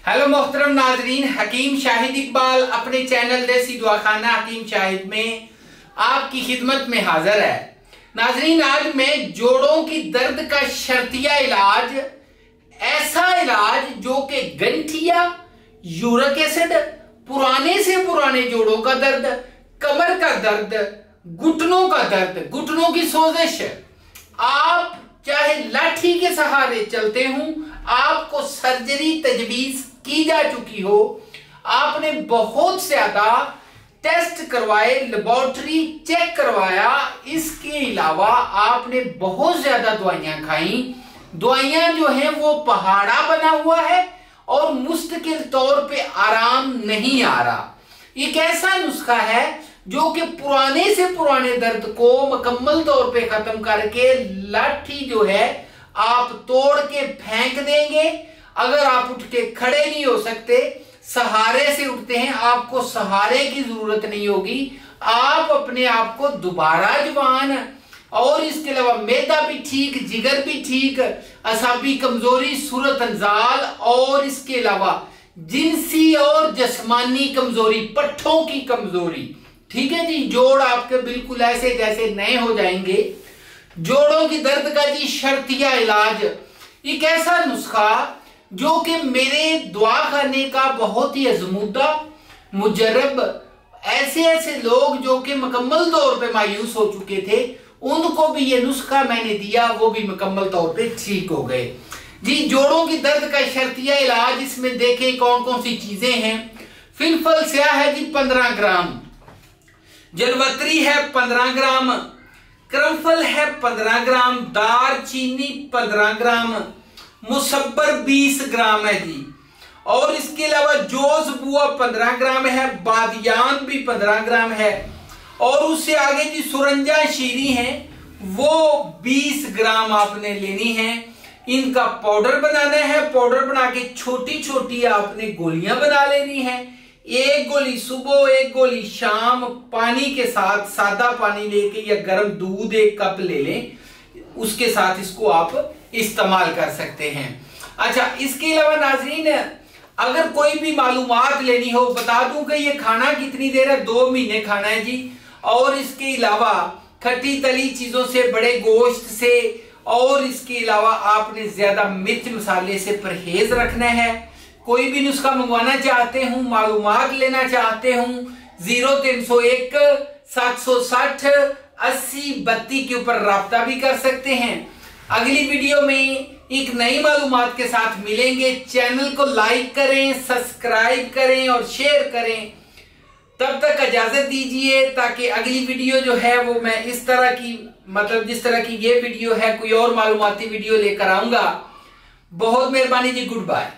Hello मोहतरम नाजरीन, हकीम शाहिद इकबाल अपने चैनल देसी दुआखाना हकीम शाहिद में आपकी खिदमत में हाजिर है। नाजरीन, आज मैं जोड़ों की दर्द का शर्तिया इलाज, ऐसा इलाज जो कि गंठिया, यूरिक एसिड, पुराने से पुराने जोड़ों का दर्द, कमर का दर्द, घुटनों का दर्द, घुटनों की सोजिश, आप चाहे लाठी के सहारे चलते हों, आपको सर्जरी तजवीज की जा चुकी हो, आपने बहुत ज्यादा टेस्ट करवाए, लेबोरेटरी चेक करवाया, इसके अलावा आपने बहुत ज्यादा दवाइयां खाई, दवाइयां जो है वो पहाड़ा बना हुआ है और मुस्तकिल तौर पे आराम नहीं आ रहा। एक ऐसा नुस्खा है जो कि पुराने से पुराने दर्द को मुकम्मल तौर पे खत्म करके लाठी जो है आप तोड़ के फेंक देंगे। अगर आप उठ के खड़े नहीं हो सकते, सहारे से उठते हैं, आपको सहारे की जरूरत नहीं होगी, आप अपने आप को दोबारा जवान, और इसके अलावा मैदा भी ठीक, जिगर भी ठीक, असाबी कमजोरी, सूरत अंजाल, और इसके अलावा जिनसी और जिस्मानी कमजोरी, पट्ठों की कमजोरी, ठीक है जी, जोड़ आपके बिल्कुल ऐसे जैसे नए हो जाएंगे। जोड़ों की दर्द का जी शर्तिया इलाज, एक ऐसा नुस्खा जो कि मेरे दुआ खाने का बहुत ही अजमूदा मुजर्रब, ऐसे ऐसे लोग जो कि मुकम्मल तौर पे मायूस हो चुके थे, उनको भी ये नुस्खा मैंने दिया, वो भी मुकम्मल तौर पे ठीक हो गए जी। जोड़ों की दर्द का शर्तिया इलाज, इसमें देखें कौन कौन सी चीजें हैं। फिलफल स्याह है जी 15 ग्राम, जलवत्री है 15 ग्राम, क्रमफल है 15 ग्राम, दार चीनी 15 ग्राम, मुसब्बर 20 ग्राम है जी, और इसके अलावा जोज बुआ 15 ग्राम है, बादियान भी 15 ग्राम है, और उससे आगे जी सुरंजा शीरी है वो 20 ग्राम आपने लेनी है। इनका पाउडर बनाना है, पाउडर बना के छोटी छोटी आपने गोलियां बना लेनी है। एक गोली सुबह, एक गोली शाम, पानी के साथ, सादा पानी लेके या गर्म दूध 1 कप ले लें, उसके साथ इसको आप इस्तेमाल कर सकते हैं। अच्छा, इसके अलावा नाज़रीन, अगर कोई भी मालूमात लेनी हो, बता दूं कि ये खाना कितनी देर है, 2 महीने खाना है जी, और इसके अलावा खट्टी तली चीजों से, बड़े गोश्त से, और इसके अलावा आपने ज्यादा मिर्च मसाले से परहेज रखना है। कोई भी नुस्खा मंगवाना चाहते हूं, मालूमात लेना चाहते हूं, 0301 760 80 32 के ऊपर राब्ता भी कर सकते हैं। अगली वीडियो में एक नई मालूमात के साथ मिलेंगे। चैनल को लाइक करें, सब्सक्राइब करें और शेयर करें। तब तक इजाजत दीजिए, ताकि अगली वीडियो जो है वो मैं इस तरह की, मतलब जिस तरह की ये वीडियो है, कोई और मालूमाती वीडियो लेकर आऊंगा। बहुत मेहरबानी जी, गुड बाय।